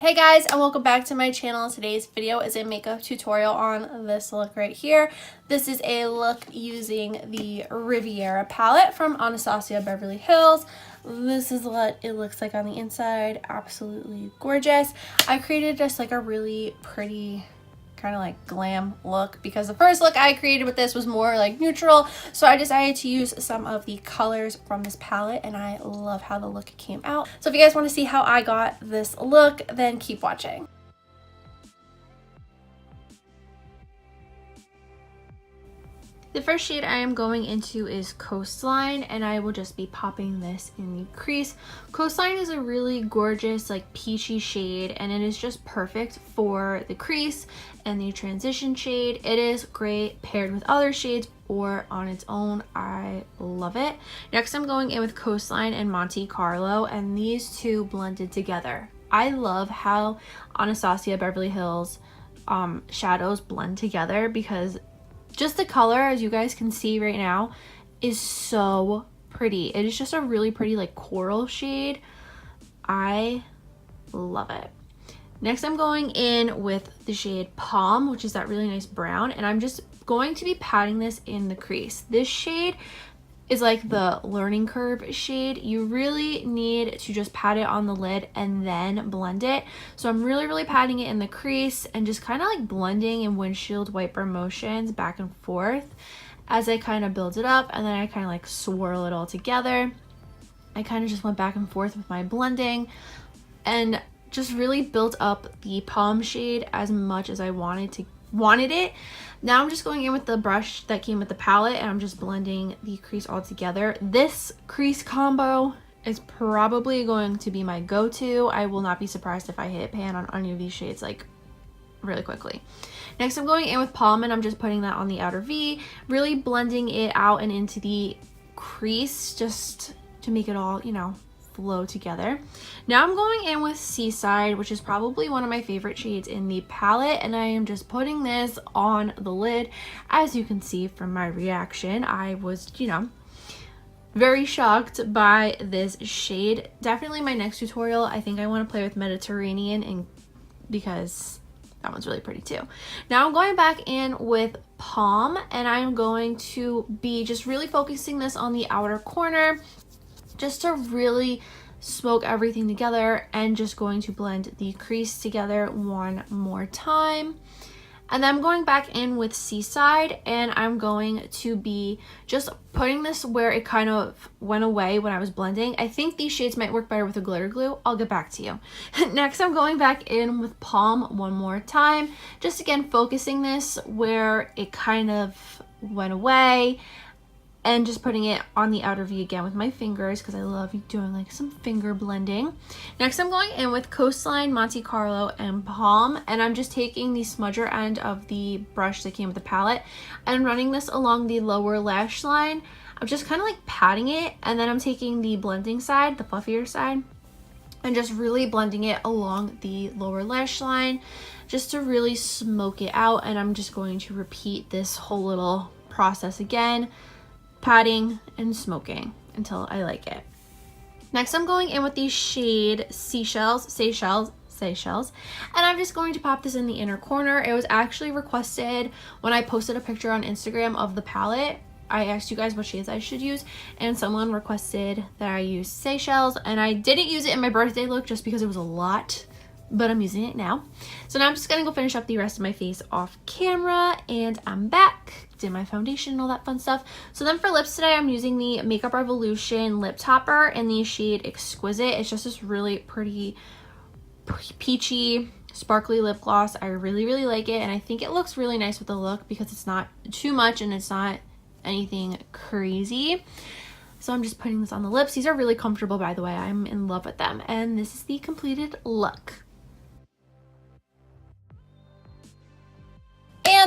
Hey guys, and welcome back to my channel. Today's video is a makeup tutorial on this look right here. This is a look using the Riviera palette from Anastasia Beverly Hills. This is what it looks like on the inside. Absolutely gorgeous. I created just like a really pretty kind of like glam look because the first look I created with this was more like neutral, so I decided to use some of the colors from this palette, and I love how the look came out. So if you guys want to see how I got this look, then keep watching. The first shade I am going into is Coastline, and I will just be popping this in the crease. Coastline is a really gorgeous like peachy shade, and it is just perfect for the crease and the transition shade. It is great paired with other shades or on its own. I love it. Next I'm going in with Coastline and Monte Carlo, and these two blended together. I love how Anastasia Beverly Hills shadows blend together because just the color, as you guys can see right now, is so pretty. It is just a really pretty like coral shade. I love it. Next I'm going in with the shade Palm, which is that really nice brown, and I'm just going to be patting this in the crease. This shade is like the learning curve shade. You really need to just pat it on the lid and then blend it. So I'm really patting it in the crease and just kind of like blending in windshield wiper motions back and forth as I kind of build it up, and then I kind of like swirl it all together. I kind of just went back and forth with my blending and just really built up the Palm shade as much as I wanted it. Now I'm just going in with the brush that came with the palette, and I'm just blending the crease all together. This crease combo is probably going to be my go-to. I will not be surprised if I hit pan on any of these shades like really quickly. Next I'm going in with Palm, and I'm just putting that on the outer V, really blending it out and into the crease just to make it all, you know, flow together. Now I'm going in with Seaside, which is probably one of my favorite shades in the palette, and I am just putting this on the lid. As you can see from my reaction, I was, you know, very shocked by this shade. Definitely my next tutorial, I think I want to play with Mediterranean, and because that one's really pretty too. Now I'm going back in with Palm, and I'm going to be just really focusing this on the outer corner just to really smoke everything together, and just going to blend the crease together one more time. And then I'm going back in with Seaside, and I'm going to be just putting this where it kind of went away when I was blending. I think these shades might work better with a glitter glue. I'll get back to you. Next I'm going back in with Palm one more time, just again focusing this where it kind of went away, and just putting it on the outer V again with my fingers because I love doing like some finger blending. Next I'm going in with Coastline, Monte Carlo, and Palm, and I'm just taking the smudger end of the brush that came with the palette and running this along the lower lash line. I'm just kind of like patting it, and then I'm taking the blending side, the fluffier side, and just really blending it along the lower lash line just to really smoke it out. And I'm just going to repeat this whole little process again, patting and smoking until I like it. Next I'm going in with the shade Seychelles, and I'm just going to pop this in the inner corner. It was actually requested when I posted a picture on Instagram of the palette. I asked you guys what shades I should use, and someone requested that I use Seychelles, and I didn't use it in my birthday look just because it was a lot, but I'm using it now. So now I'm just gonna go finish up the rest of my face off camera, and I'm back. Did my foundation and all that fun stuff. So then for lips today, I'm using the Makeup Revolution lip topper in the shade Exquisite. It's just this really pretty peachy sparkly lip gloss. I really like it, and I think it looks really nice with the look because it's not too much and it's not anything crazy. So I'm just putting this on the lips. These are really comfortable, by the way. I'm in love with them, and this is the completed look.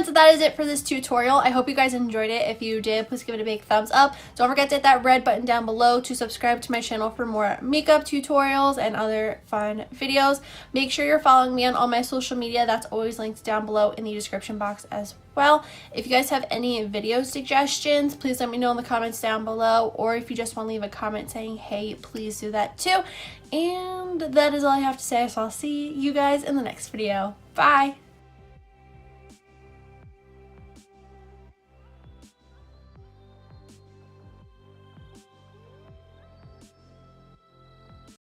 And that is it for this tutorial. I hope you guys enjoyed it. If you did, please give it a big thumbs up. Don't forget to hit that red button down below to subscribe to my channel for more makeup tutorials and other fun videos. Make sure you're following me on all my social media. That's always linked down below in the description box as well. If you guys have any video suggestions, please let me know in the comments down below, or if you just want to leave a comment saying hey, please do that too. And that is all I have to say, so I'll see you guys in the next video. Bye!